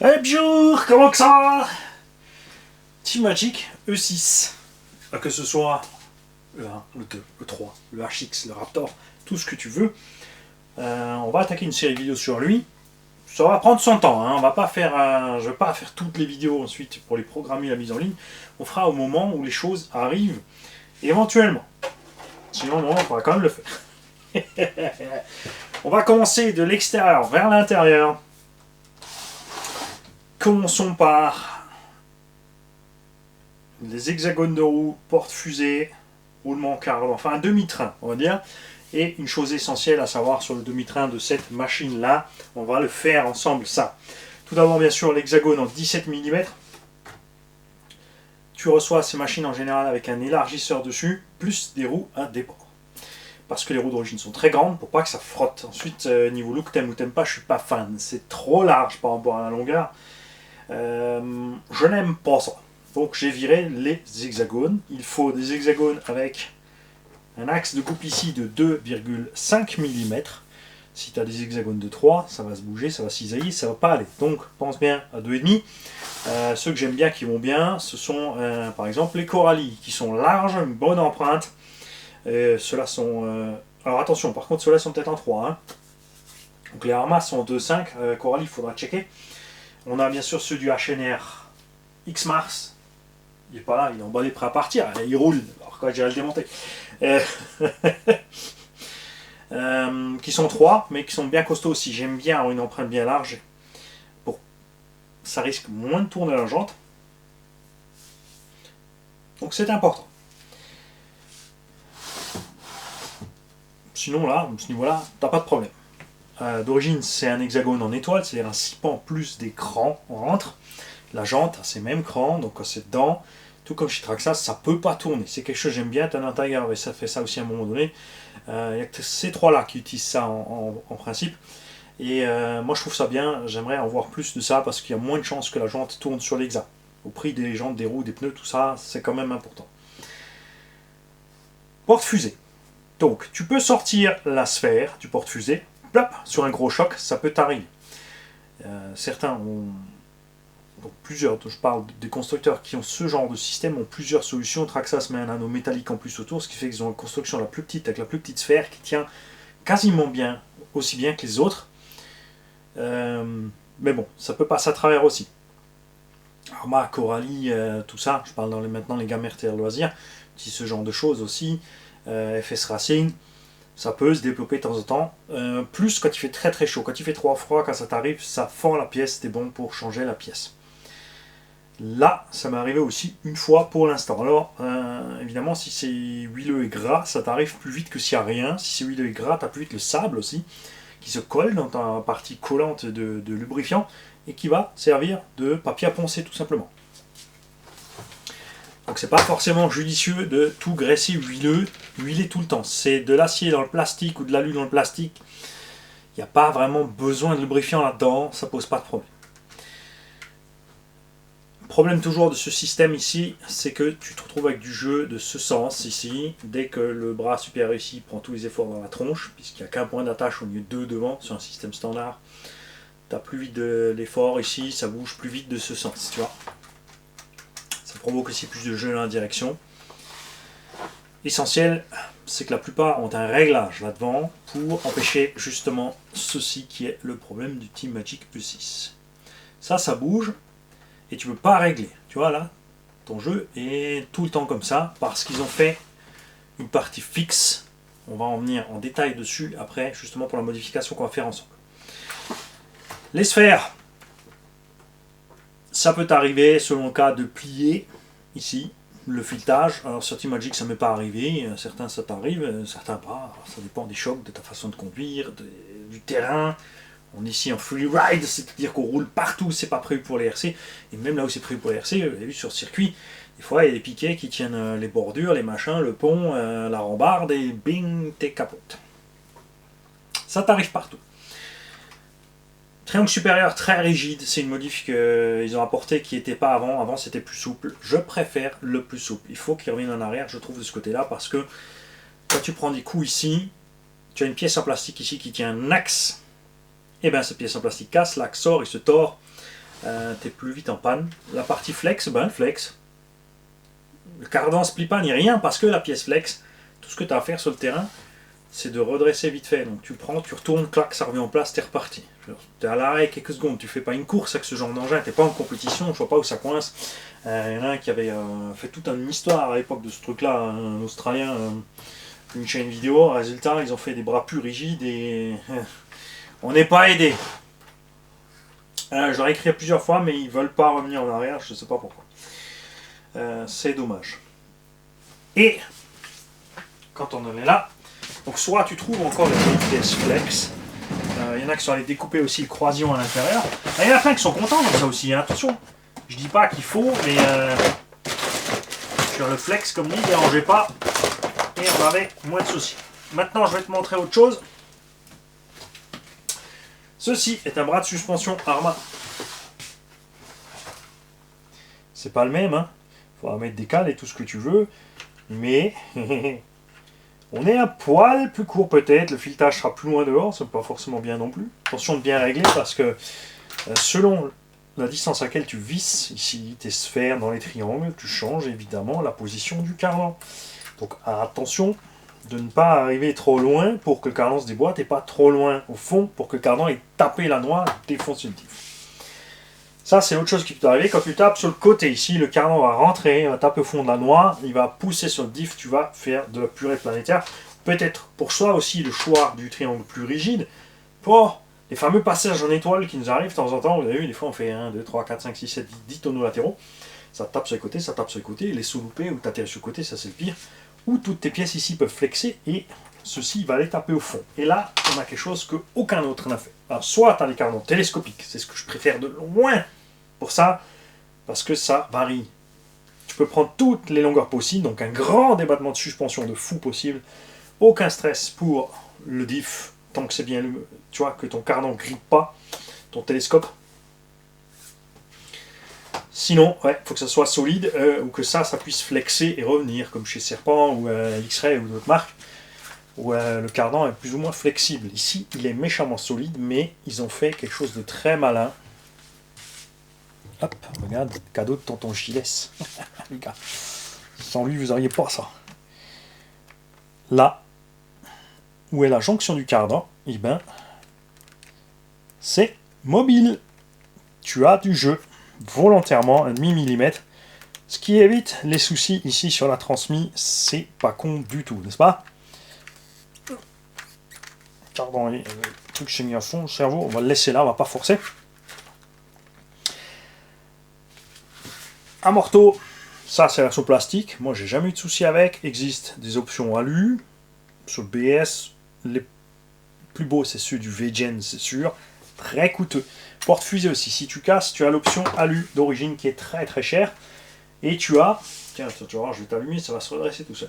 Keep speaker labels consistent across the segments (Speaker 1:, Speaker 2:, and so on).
Speaker 1: Eh bonjour, comment que ça va? Team Magic E6. Que ce soit le 1, le 2, le 3, le HX, le Raptor, tout ce que tu veux. On va attaquer une série vidéo sur lui. Ça va prendre son temps, hein. On va pas faire, je ne vais pas faire toutes les vidéos ensuite pour les programmer la mise en ligne. On fera au moment où les choses arrivent, éventuellement. Sinon, non, on pourra quand même le faire. On va commencer de l'extérieur vers l'intérieur. Commençons par les hexagones de roue, porte-fusée, roulement cardan, enfin un demi-train, on va dire. Et une chose essentielle à savoir sur le demi-train de cette machine-là, on va le faire ensemble, ça. Tout d'abord, bien sûr, l'hexagone en 17 mm. Tu reçois ces machines en général avec un élargisseur dessus, plus des roues à débord. Parce que les roues d'origine sont très grandes, pour pas que ça frotte. Ensuite, niveau look, t'aimes ou t'aimes pas, je suis pas fan. C'est trop large par rapport à la longueur. Je n'aime pas ça. Donc j'ai viré les hexagones. Il faut des hexagones avec un axe de coupe ici de 2,5 mm. Si tu as des hexagones de 3, ça va se bouger, ça va cisailler, ça va pas aller. Donc pense bien à 2,5. Ceux que j'aime bien, qui vont bien, ce sont par exemple les Coralie, qui sont larges, une bonne empreinte. Ceux-là sont... alors attention, par contre ceux-là sont peut-être en 3. Hein. Donc les Armas sont en 2,5. Coralie, il faudra checker. On a bien sûr ceux du HNR X-Mars. Il n'est pas là, il est en bas des prêts à partir. Il roule, alors quoi, j'irai le démonter. Qui sont 3, mais qui sont bien costauds aussi. J'aime bien avoir une empreinte bien large. Bon, ça risque moins de tourner la jante. Donc c'est important. Sinon là, à ce niveau-là, t'as pas de problème. D'origine, c'est un hexagone en étoile, c'est-à-dire un 6 pans plus des crans entre. La jante a ces mêmes crans, donc quand c'est dedans, tout comme chez Traxxas, ça peut pas tourner. C'est quelque chose que j'aime bien, t'as l'intérieur, et ça fait ça aussi à un moment donné. Il n'y a que ces trois-là qui utilisent ça en principe. Et moi je trouve ça bien, j'aimerais en voir plus de ça parce qu'il y a moins de chances que la jante tourne sur l'hexa. Au prix des jantes, des roues, des pneus, tout ça, c'est quand même important. Porte-fusée. Donc tu peux sortir la sphère du porte-fusée, plop, sur un gros choc, ça peut t'arriver. Certains ont... Donc plusieurs, je parle des constructeurs qui ont ce genre de système, ont plusieurs solutions. Traxxas met un anneau métallique en plus autour, ce qui fait qu'ils ont une construction la plus petite, avec la plus petite sphère, qui tient quasiment bien, aussi bien que les autres. Mais bon, ça peut passer à travers aussi. Arma, Coralie, tout ça, je parle maintenant les gammes RTR loisirs, qui ce genre de choses aussi. FS Racing, ça peut se développer de temps en temps. Plus quand il fait très très chaud, quand il fait trop froid, quand ça t'arrive, ça fend la pièce, t'es bon pour changer la pièce. Là, ça m'est arrivé aussi une fois pour l'instant. Alors, évidemment, si c'est huileux et gras, ça t'arrive plus vite que s'il n'y a rien. Si c'est huileux et gras, t'as plus vite le sable aussi, qui se colle dans ta partie collante de lubrifiant et qui va servir de papier à poncer tout simplement. Donc c'est pas forcément judicieux de tout graisser huiler tout le temps. C'est de l'acier dans le plastique ou de l'alu dans le plastique. Il n'y a pas vraiment besoin de lubrifiant là-dedans, ça pose pas de problème. Problème toujours de ce système ici, c'est que tu te retrouves avec du jeu de ce sens ici, dès que le bras supérieur ici prend tous les efforts dans la tronche, puisqu'il n'y a qu'un point d'attache au lieu de deux devant sur un système standard. Tu as plus vite de l'effort ici, ça bouge plus vite de ce sens, tu vois. Ça provoque aussi plus de jeu dans la direction. L'essentiel, c'est que la plupart ont un réglage là-devant pour empêcher justement ceci qui est le problème du Team Magic E6. Ça bouge. Et tu ne peux pas régler. Tu vois là, ton jeu est tout le temps comme ça parce qu'ils ont fait une partie fixe. On va en venir en détail dessus après, justement pour la modification qu'on va faire ensemble. Les sphères, ça peut arriver selon le cas de plier ici le filetage. Alors sur Team Magic ça ne m'est pas arrivé, certains ça t'arrive, certains pas. Alors, ça dépend des chocs, de ta façon de conduire, du terrain. On est ici en free ride, c'est-à-dire qu'on roule partout, c'est pas prévu pour les RC. Et même là où c'est prévu pour les RC, vous avez vu sur le circuit, des fois il y a des piquets qui tiennent les bordures, les machins, le pont, la rambarde, et bing, t'es capote. Ça t'arrive partout. Triangle supérieur très rigide, c'est une modif qu'ils ont apporté qui n'était pas avant. Avant c'était plus souple. Je préfère le plus souple. Il faut qu'il revienne en arrière, je trouve, de ce côté-là, parce que quand tu prends des coups ici, tu as une pièce en plastique ici qui tient un axe. Et bien cette pièce en plastique casse, l'axe sort, il se tord. t'es plus vite en panne. La partie flex, ben flex. Le cardan se plie pas ni rien parce que la pièce flex, tout ce que tu as à faire sur le terrain, c'est de redresser vite fait. Donc tu prends, tu retournes, clac, ça revient en place, t'es reparti. T'es à l'arrêt quelques secondes, tu fais pas une course avec ce genre d'engin, t'es pas en compétition, je vois pas où ça coince. Il y en a un qui avait fait toute une histoire à l'époque de ce truc-là, un Australien, une chaîne vidéo. Résultat, ils ont fait des bras plus rigides et on n'est pas aidé. Je leur ai écrit plusieurs fois, mais ils veulent pas revenir en arrière, je sais pas pourquoi. C'est dommage. Et quand on en est là, donc soit tu trouves encore des pièces flex. Il y en a qui sont allés découper aussi le croisillon à l'intérieur. Il y en a plein qui sont contents comme ça aussi, hein. Attention. Je dis pas qu'il faut, mais sur le flex, comme dit, ne dérangez pas et on avait moins de soucis. Maintenant, je vais te montrer autre chose. Ceci est un bras de suspension Arma. C'est pas le même, hein. Il faudra mettre des cales et tout ce que tu veux, mais on est un poil plus court peut-être. Le filetage sera plus loin dehors, c'est pas forcément bien non plus. Attention de bien régler parce que selon la distance à laquelle tu visses ici tes sphères dans les triangles, tu changes évidemment la position du cardan. Donc attention de ne pas arriver trop loin pour que le cardan se déboîte et pas trop loin au fond pour que le cardan ait tapé la noix et défoncé le diff. Ça c'est autre chose qui peut arriver. Quand tu tapes sur le côté ici, le cardan va rentrer, va taper au fond de la noix, il va pousser sur le diff, tu vas faire de la purée planétaire. Peut-être pour ça aussi le choix du triangle plus rigide pour les fameux passages en étoile qui nous arrivent de temps en temps. Vous avez vu, des fois on fait 1, 2, 3, 4, 5, 6, 7, 10 tonneaux latéraux. Ça tape sur les côtés, ça tape sur les côtés. Les sous-loupés ou t'atterris sur le côté, ça c'est le pire. Ou toutes tes pièces ici peuvent flexer et ceci va aller taper au fond. Et là, on a quelque chose qu'aucun autre n'a fait. Alors soit tu as les cardans télescopiques, c'est ce que je préfère de loin pour ça, parce que ça varie. Tu peux prendre toutes les longueurs possibles, donc un grand débattement de suspension de fou possible. Aucun stress pour le diff, tant que c'est bien, tu vois, que ton cardan ne grippe pas ton télescope. Sinon, ouais, faut que ça soit solide ou que ça puisse flexer et revenir, comme chez Serpent ou X-Ray ou d'autres marques, où le cardan est plus ou moins flexible. Ici, il est méchamment solide, mais ils ont fait quelque chose de très malin. Hop, regarde, cadeau de tonton Gilles. Les gars, sans lui, vous n'auriez pas ça. Là, où est la jonction du cardan, eh ben, c'est mobile. Tu as du jeu, volontairement, 1,5 mm. Ce qui évite les soucis ici sur la transmise, c'est pas con du tout, n'est-ce pas? Cardan, le truc s'est mis à fond, le cerveau, on va le laisser là, on va pas forcer. Amorto, ça c'est la version plastique, moi j'ai jamais eu de soucis avec. Existe des options alu. Sur le BS, les plus beaux c'est ceux du V-Gen, c'est sûr, très coûteux. Porte-fusée aussi, si tu casses, tu as l'option alu d'origine qui est très très chère. Et tu as, tiens, tu vas voir, je vais t'allumer, ça va se redresser tout seul.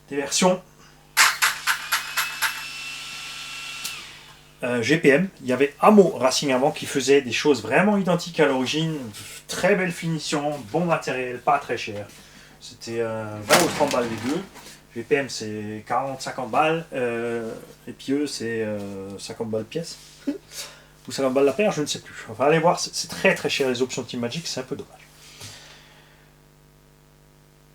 Speaker 1: Des versions GPM, il y avait Amo Racing avant qui faisait des choses vraiment identiques à l'origine, très belle finition, bon matériel, pas très cher. C'était 20 ou 30 balles les deux. GPM c'est 40-50 balles, et puis eux c'est 50 balles pièce, ou 50 balles la paire, je ne sais plus. Enfin allez voir, c'est très très cher les options Team Magic, c'est un peu dommage.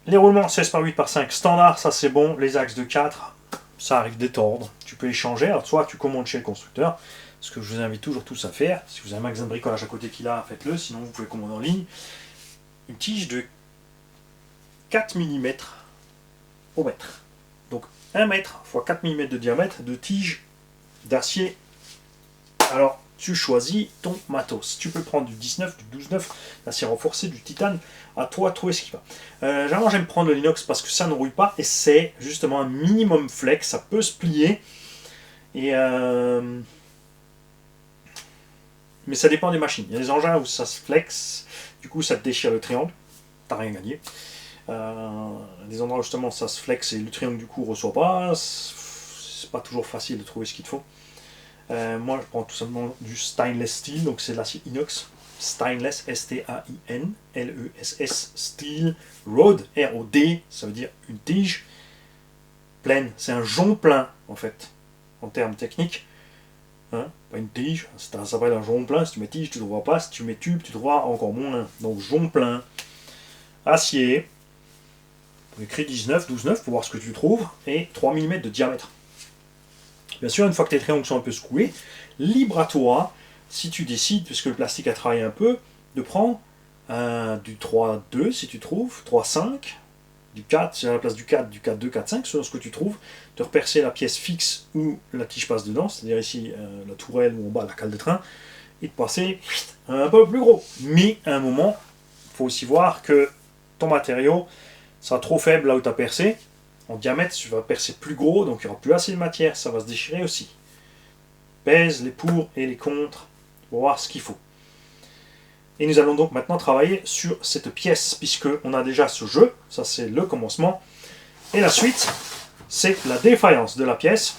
Speaker 1: Les roulements 16 par 8 par 5 standard, ça c'est bon, les axes de 4, ça arrive des tordres, tu peux les changer, alors soit tu commandes chez le constructeur, ce que je vous invite toujours tous à faire, si vous avez un magasin de bricolage à côté qu'il a, faites-le, sinon vous pouvez commander en ligne. Une tige de 4 mm au mètre. Donc 1 mètre x 4 mm de diamètre de tige d'acier. Alors tu choisis ton matos. Tu peux prendre du 19, du 12,9, d'acier renforcé, du titane. À toi de trouver ce qui va. Généralement j'aime prendre le l'inox parce que ça ne rouille pas et c'est justement un minimum flex. Ça peut se plier. Et mais ça dépend des machines. Il y a des engins où ça se flex. Du coup ça te déchire le triangle. T'as rien gagné. Des endroits où justement ça se flex et le triangle du coup reçoit pas, c'est pas toujours facile de trouver ce qu'il te faut. Moi je prends tout simplement du stainless steel, donc c'est de l'acier inox, stainless, S-T-A-I-N-L-E-S-S, steel, rod, R-O-D, ça veut dire une tige pleine, c'est un jonc plein en fait, en termes techniques. Hein, pas une tige, ça s'appelle un jonc plein. Si tu mets tige, tu ne trouveras pas. Si tu mets tube, tu trouveras encore moins. Donc jonc plein, acier, on écrit 19, 12,9 pour voir ce que tu trouves, et 3 mm de diamètre. Bien sûr, une fois que tes triangles sont un peu secoués, libre à toi, si tu décides, puisque le plastique a travaillé un peu, de prendre du 3,2 si tu trouves, 3,5, du 4 à la place du 4, du 4,2, 4,5, selon ce que tu trouves, de repercer la pièce fixe où la tige passe dedans, c'est-à-dire ici la tourelle ou en bas la cale de train, et de passer un peu plus gros. Mais à un moment, il faut aussi voir que ton matériau sera trop faible là où tu as percé. En diamètre, tu vas percer plus gros, donc il n'y aura plus assez de matière, ça va se déchirer aussi. Pèse les pour et les contre pour voir ce qu'il faut. Et nous allons donc maintenant travailler sur cette pièce, puisqu'on a déjà ce jeu, ça c'est le commencement. Et la suite, c'est la défaillance de la pièce.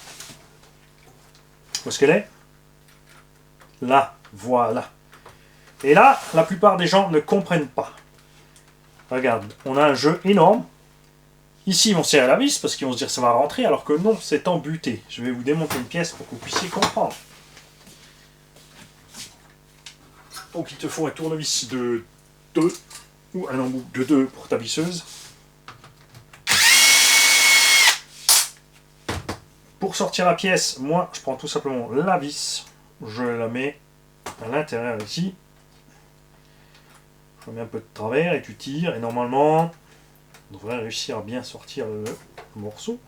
Speaker 1: Où est-ce qu'elle est? Là, voilà. Et là, la plupart des gens ne comprennent pas. Regarde, on a un jeu énorme. Ici, ils vont serrer la vis parce qu'ils vont se dire que ça va rentrer, alors que non, c'est embuté. Je vais vous démonter une pièce pour que vous puissiez comprendre. Donc, il te faut un tournevis de 2 ou un embout de 2 pour ta visseuse. Pour sortir la pièce, moi, je prends tout simplement la vis. Je la mets à l'intérieur ici. Je mets un peu de travers et tu tires. Et normalement, on devrait réussir à bien sortir le morceau.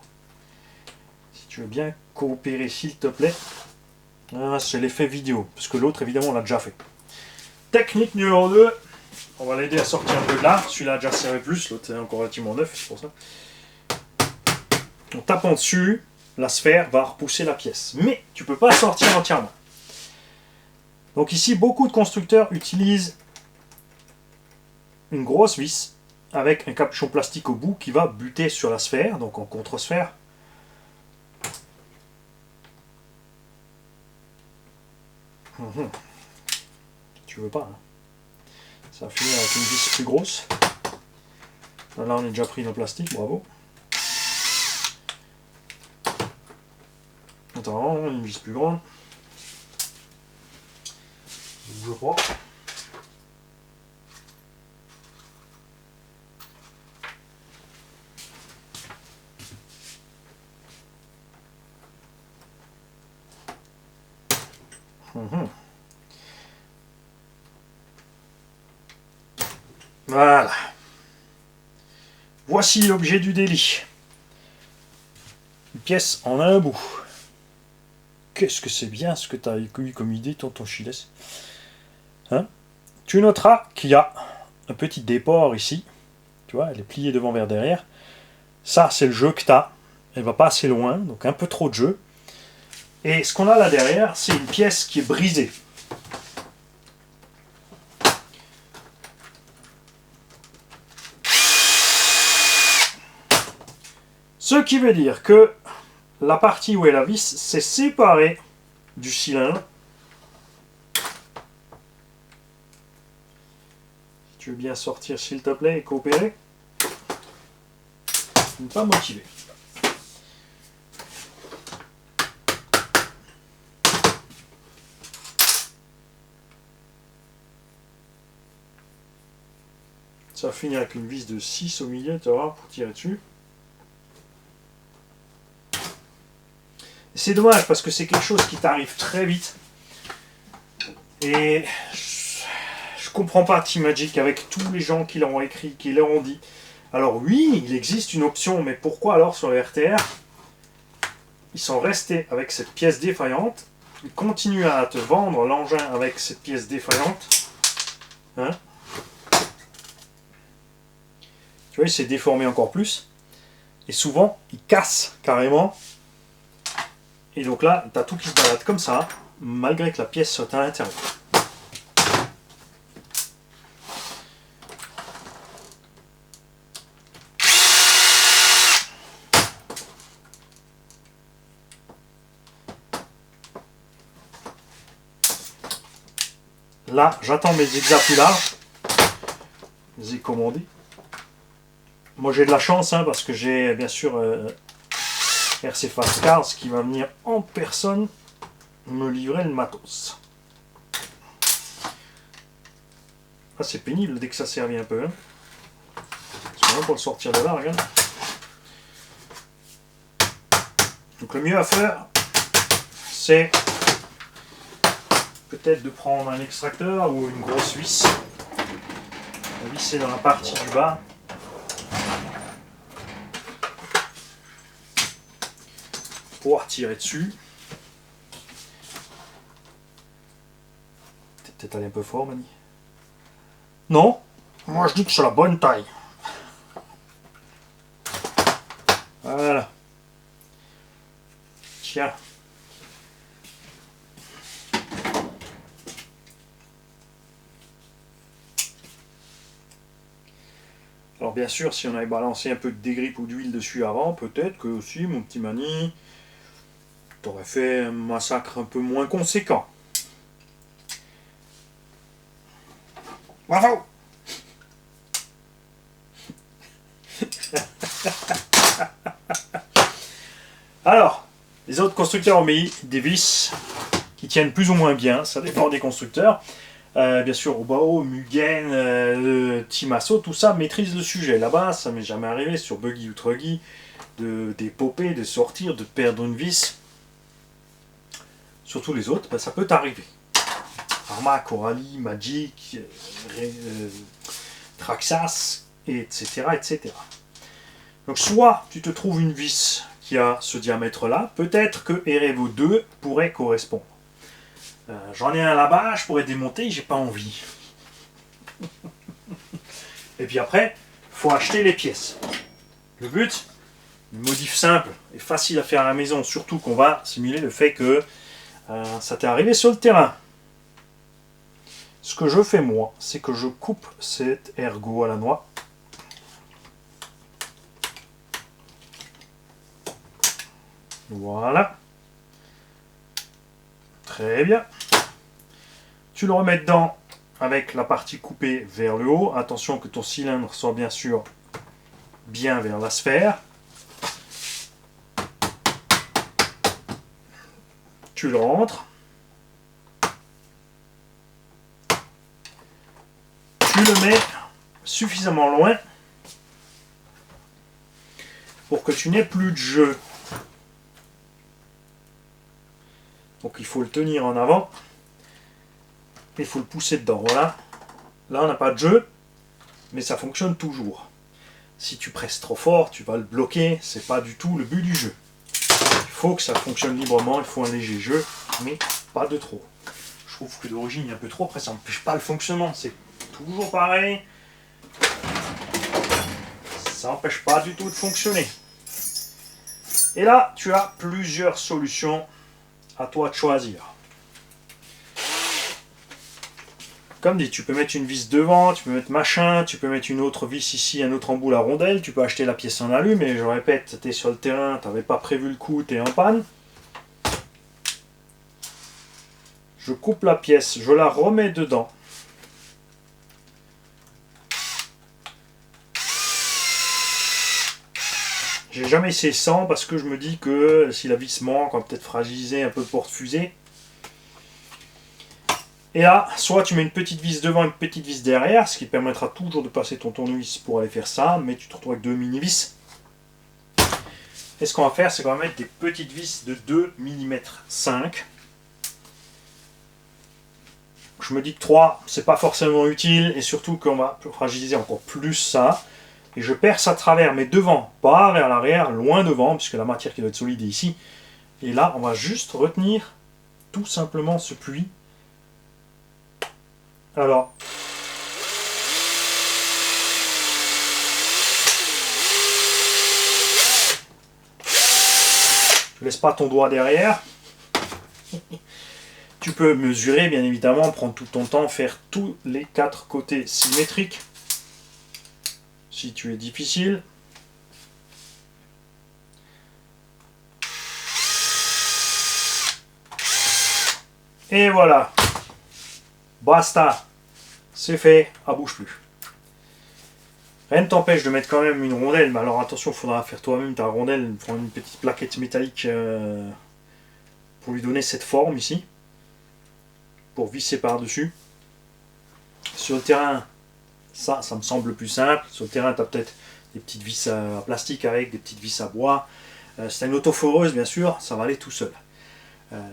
Speaker 1: Si tu veux bien coopérer, s'il te plaît. Ah, c'est l'effet vidéo, parce que l'autre, évidemment, on l'a déjà fait. Technique numéro 2. On va l'aider à sortir un peu de là. Celui-là a déjà serré plus, l'autre est encore relativement neuf, c'est pour ça. En tapant dessus, la sphère va repousser la pièce. Mais tu ne peux pas sortir entièrement. Donc ici, beaucoup de constructeurs utilisent une grosse vis avec un capuchon plastique au bout qui va buter sur la sphère, donc en contre-sphère. Tu veux pas, hein. Ça va finir avec une vis plus grosse. Là, on a déjà pris le plastique, bravo. Attends, une vis plus grande. Je crois. Voilà. Voici l'objet du délit. Une pièce en un bout. Qu'est-ce que c'est bien ce que tu as eu comme idée, tonton Chiles. Hein? Tu noteras qu'il y a un petit déport ici. Tu vois, elle est pliée devant vers derrière. Ça, c'est le jeu que tu as. Elle va pas assez loin, donc un peu trop de jeu. Et ce qu'on a là derrière, c'est une pièce qui est brisée. Ce qui veut dire que la partie où est la vis s'est séparée du cylindre. Si tu veux bien sortir s'il te plaît et coopérer. Ne pas motiver. Ça va finir avec une vis de 6 au milieu, tu vois, pour tirer dessus. C'est dommage parce que c'est quelque chose qui t'arrive très vite. Et je comprends pas Teamagic avec tous les gens qui l'ont écrit, qui l'ont dit. Alors oui, il existe une option, mais pourquoi alors sur le RTR, ils sont restés avec cette pièce défaillante. Ils continuent à te vendre l'engin avec cette pièce défaillante. Hein? Tu vois, il s'est déformé encore plus. Et souvent, il casse carrément. Et donc là, tu as tout qui se balade comme ça, malgré que la pièce soit à l'intérieur. Là, j'attends mes zigzags plus larges. Je les ai commandés. Moi, j'ai de la chance, hein, parce que j'ai bien sûr RC Fast Cars qui va venir en personne me livrer le matos. Ah, c'est pénible dès que ça servit un peu. Hein. C'est bon pour le sortir de là, regarde. Donc le mieux à faire, c'est peut-être de prendre un extracteur ou une grosse vis. La vis c'est dans la partie du bas. Pouvoir tirer dessus. T'es peut-être allé un peu fort, Mani. Non, moi je dis que c'est la bonne taille. Voilà. Tiens. Alors bien sûr, si on avait balancé un peu de dégrippe ou d'huile dessus avant, peut-être que aussi, mon petit Mani, t'aurais fait un massacre un peu moins conséquent. Bravo! Alors, les autres constructeurs ont mis des vis qui tiennent plus ou moins bien, ça dépend des constructeurs. Bien sûr, Obao, Mugen, Timasso, tout ça maîtrise le sujet. Là-bas, ça m'est jamais arrivé sur Buggy ou Truggy de dépoper, de sortir, de perdre une vis. Surtout les autres, ben, ça peut t'arriver. Arma, Coralie, Magic, Traxas, etc., etc. Donc soit tu te trouves une vis qui a ce diamètre-là, peut-être que Erevo 2 pourrait correspondre. J'en ai un là-bas, je pourrais démonter, j'ai pas envie. Et puis après, il faut acheter les pièces. Le but, une modif simple et facile à faire à la maison, surtout qu'on va simuler le fait que ça t'est arrivé sur le terrain. Ce que je fais moi, c'est que je coupe cet ergot à la noix. Voilà. Très bien. Tu le remets dedans avec la partie coupée vers le haut. Attention que ton cylindre soit bien sûr bien vers la sphère. Tu le rentres. Tu le mets suffisamment loin pour que tu n'aies plus de jeu. Donc il faut le tenir en avant. Il faut le pousser dedans. Voilà. Là on n'a pas de jeu, mais ça fonctionne toujours. Si tu presses trop fort, tu vas le bloquer. C'est pas du tout le but du jeu. Il faut que ça fonctionne librement. Il faut un léger jeu, mais pas de trop. Je trouve que d'origine il y a un peu trop. Après ça n'empêche pas le fonctionnement. C'est toujours pareil. Ça n'empêche pas du tout de fonctionner. Et là, tu as plusieurs solutions. À toi de choisir. Comme dit, tu peux mettre une vis devant, tu peux mettre machin, tu peux mettre une autre vis ici, un autre embout à rondelle, tu peux acheter la pièce en alu, mais je répète, tu es sur le terrain, tu n'avais pas prévu le coup, tu es en panne. Je coupe la pièce, je la remets dedans. J'ai jamais essayé sans parce que je me dis que si la vis manque, on va peut-être fragiliser un peu le porte-fusée. Et là, soit tu mets une petite vis devant et une petite vis derrière, ce qui te permettra toujours de passer ton tournevis pour aller faire ça, mais tu te retrouves avec deux mini-vis. Et ce qu'on va faire, c'est qu'on va mettre des petites vis de 2 mm 5. Je me dis que 3, c'est pas forcément utile, et surtout qu'on va fragiliser encore plus ça. Et je perce à travers, mais devant, pas vers l'arrière, loin devant, puisque la matière qui doit être solide est ici. Et là, on va juste retenir tout simplement ce puits. Alors, ne laisse pas ton doigt derrière. Tu peux mesurer, bien évidemment, prendre tout ton temps, faire tous les 4 côtés symétriques. Si tu es difficile. Et voilà. Basta. C'est fait. Ah, bouge plus. Rien ne t'empêche de mettre quand même une rondelle, mais alors attention, il faudra faire toi-même ta rondelle, prendre une petite plaquette métallique pour lui donner cette forme ici, pour visser par-dessus. Sur le terrain, ça me semble plus simple. Sur le terrain, tu as peut-être des petites vis à plastique avec, des petites vis à bois. Si tu as une autoforeuse, bien sûr, ça va aller tout seul.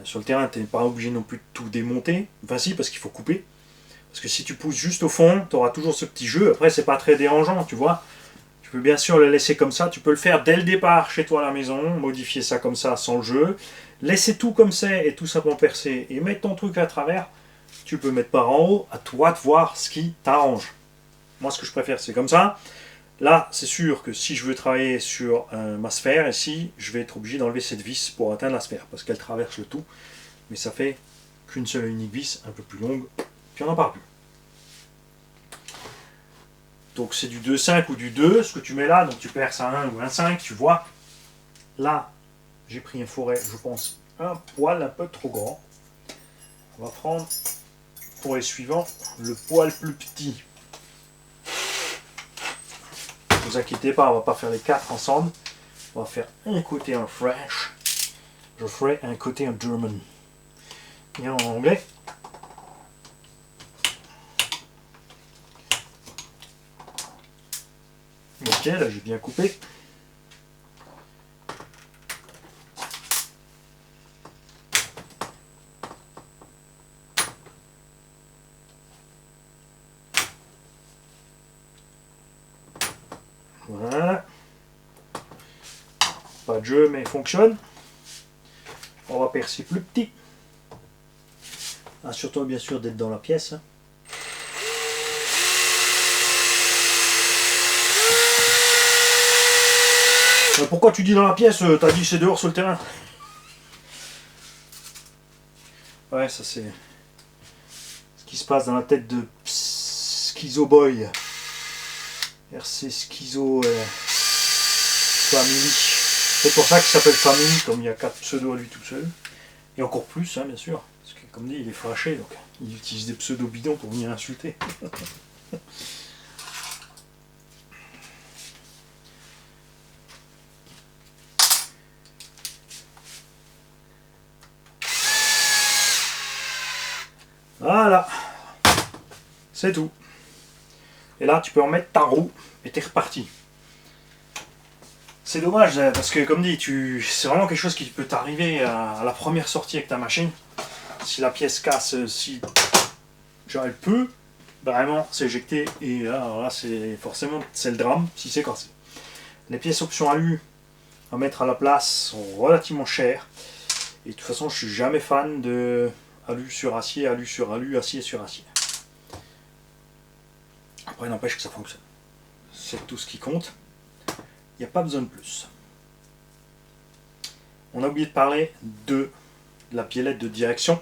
Speaker 1: Sur le terrain, tu n'es pas obligé non plus de tout démonter. Enfin si, parce qu'il faut couper. Parce que si tu pousses juste au fond, tu auras toujours ce petit jeu. Après, c'est pas très dérangeant, tu vois. Tu peux bien sûr le laisser comme ça. Tu peux le faire dès le départ chez toi à la maison, modifier ça comme ça sans le jeu. Laisser tout comme c'est et tout simplement percer et mettre ton truc à travers. Tu peux mettre par en haut, à toi de voir ce qui t'arrange. Moi, ce que je préfère, c'est comme ça. Là, c'est sûr que si je veux travailler sur ma sphère, ici, je vais être obligé d'enlever cette vis pour atteindre la sphère, parce qu'elle traverse le tout. Mais ça fait qu'une seule et unique vis, un peu plus longue, puis on n'en parle plus. Donc c'est du 2,5 ou du 2, ce que tu mets là, donc tu perces à 1 ou 1,5, tu vois. Là, j'ai pris un forêt, je pense, un poil un peu trop grand. On va prendre, pour les suivants, le poil plus petit. Ne vous inquiétez pas, on va pas faire les 4 ensemble. On va faire un côté en French. Je ferai un côté en German. Et en anglais. Ok, là j'ai bien coupé. Voilà. Pas de jeu, mais il fonctionne. On va percer plus petit. Assure-toi bien sûr d'être dans la pièce. Pourquoi tu dis dans la pièce? T'as dit c'est dehors sur le terrain. Ouais, ça c'est ce qui se passe dans la tête de Schizo Boy. RC Schizo Family. C'est pour ça qu'il s'appelle Family, comme il y a 4 pseudos à lui tout seul. Et encore plus, hein, bien sûr. Parce que comme dit, il est fâché, donc il utilise des pseudos bidons pour venir insulter. Voilà. C'est tout. Et là, tu peux en mettre ta roue et t'es reparti. C'est dommage, parce que comme dit, c'est vraiment quelque chose qui peut t'arriver à la première sortie avec ta machine. Si la pièce casse, si genre elle peut vraiment s'éjecter, et là c'est forcément c'est le drame si c'est cassé. Les pièces option alu à mettre à la place sont relativement chères. Et de toute façon, je suis jamais fan de alu sur acier, alu sur alu, acier sur acier. Après, n'empêche que ça fonctionne. C'est tout ce qui compte. Il n'y a pas besoin de plus. On a oublié de parler de la biellette de direction.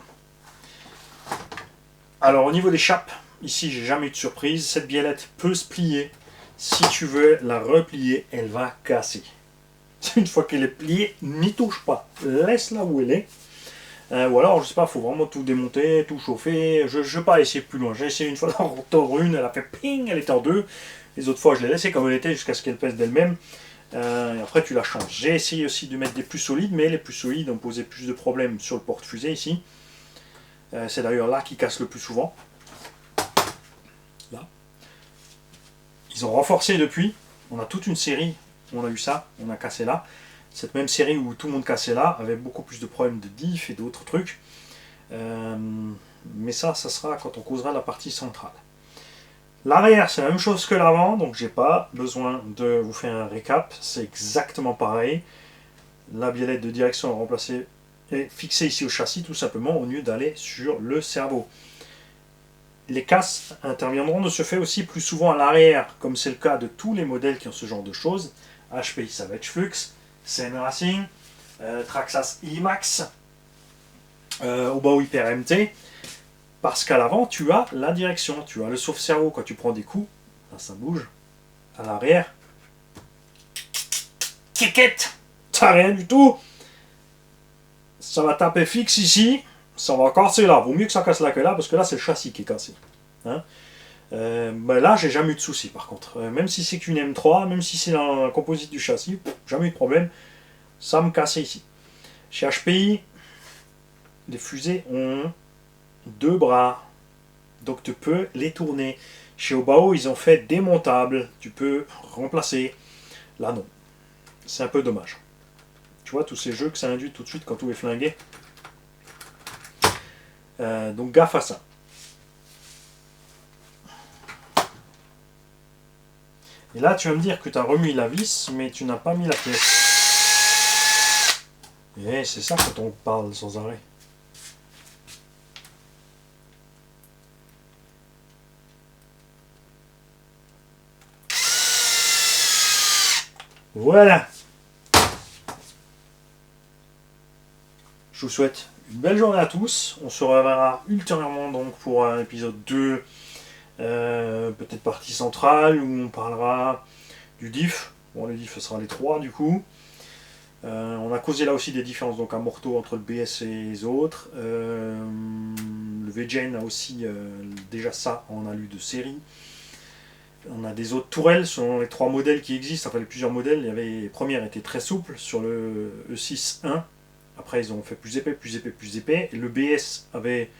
Speaker 1: Alors au niveau des chapes, ici j'ai jamais eu de surprise. Cette biellette peut se plier. Si tu veux la replier, elle va casser. Une fois qu'elle est pliée, n'y touche pas. Laisse-la où elle est. Ou alors, je sais pas, il faut vraiment tout démonter, tout chauffer. Je ne vais pas essayer plus loin. J'ai essayé une fois d'en tordre une, elle a fait ping, elle était en deux. Les autres fois, je l'ai laissée comme elle était jusqu'à ce qu'elle pèse d'elle-même. Et après, tu la changes. J'ai essayé aussi de mettre des plus solides, mais les plus solides ont posé plus de problèmes sur le porte-fusée ici. C'est d'ailleurs là qui casse le plus souvent. Là. Ils ont renforcé depuis. On a toute une série. On a eu ça, on a cassé là. Cette même série où tout le monde cassait là, avait beaucoup plus de problèmes de diff et d'autres trucs. Mais ça sera quand on causera la partie centrale. L'arrière, c'est la même chose que l'avant, donc j'ai pas besoin de vous faire un récap. C'est exactement pareil. La biellette de direction est remplacée et fixée ici au châssis, tout simplement, au lieu d'aller sur le cerveau. Les casses interviendront de ce fait aussi plus souvent à l'arrière, comme c'est le cas de tous les modèles qui ont ce genre de choses. HPI Savage Flux, CN Racing, Traxxas IMAX, Obao Hyper MT, parce qu'à l'avant tu as la direction, tu as le sauve-cerveau. Quand tu prends des coups, là ça bouge, à l'arrière, kiket, t'as rien du tout, ça va taper fixe ici, ça va casser là, vaut mieux que ça casse là que là, parce que là c'est le châssis qui est cassé. Hein. Là j'ai jamais eu de soucis par contre, même si c'est qu'une M3, même si c'est un composite du châssis, jamais eu de problème, ça me cassait ici. Chez HPI, les fusées ont 2 bras. Donc tu peux les tourner. Chez Obao, ils ont fait démontable. Tu peux remplacer. Là, non. C'est un peu dommage. Tu vois, tous ces jeux que ça induit tout de suite quand tout est flingué. Donc gaffe à ça. Et là, tu vas me dire que tu as remis la vis, mais tu n'as pas mis la pièce. Et c'est ça quand on parle sans arrêt. Voilà. Je vous souhaite une belle journée à tous. On se reverra ultérieurement donc pour un épisode 2, peut-être partie centrale, où on parlera du diff. Bon, le diff sera les 3 du coup. On a causé là aussi des différences donc à Morteau entre le BS et les autres. Le VGen a aussi déjà ça en alu de série. On a des autres tourelles selon les 3 modèles qui existent, enfin les plusieurs modèles. Il y avait, les premières étaient très souples sur le E6-1. Après ils ont fait plus épais, plus épais, plus épais. Et le BS avait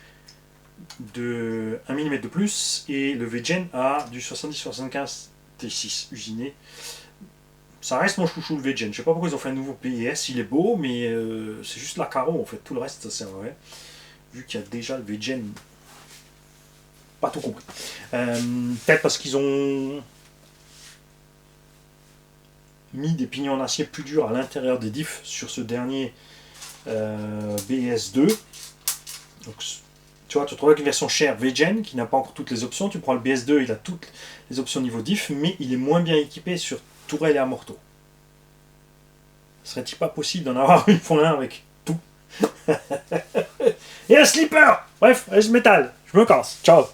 Speaker 1: de 1 mm de plus et le VGen a du 70-75 T6 usiné. Ça reste mon chouchou le VGen. Je sais pas pourquoi ils ont fait un nouveau PIS, il est beau, mais c'est juste la carreau en fait. Tout le reste ça sert à rien. Vu qu'il y a déjà le VGen. Pas tout compris. Peut-être parce qu'ils ont mis des pignons en acier plus durs à l'intérieur des diffs sur ce dernier BS2. Donc, tu vois, tu te retrouves avec une version chère VGen qui n'a pas encore toutes les options. Tu prends le BS2, il a toutes les options niveau diff, mais il est moins bien équipé sur tourelle et amorto. Serait-il pas possible d'en avoir une pour l'un avec tout? Et un slipper. Bref, je métal. Je me casse. Ciao.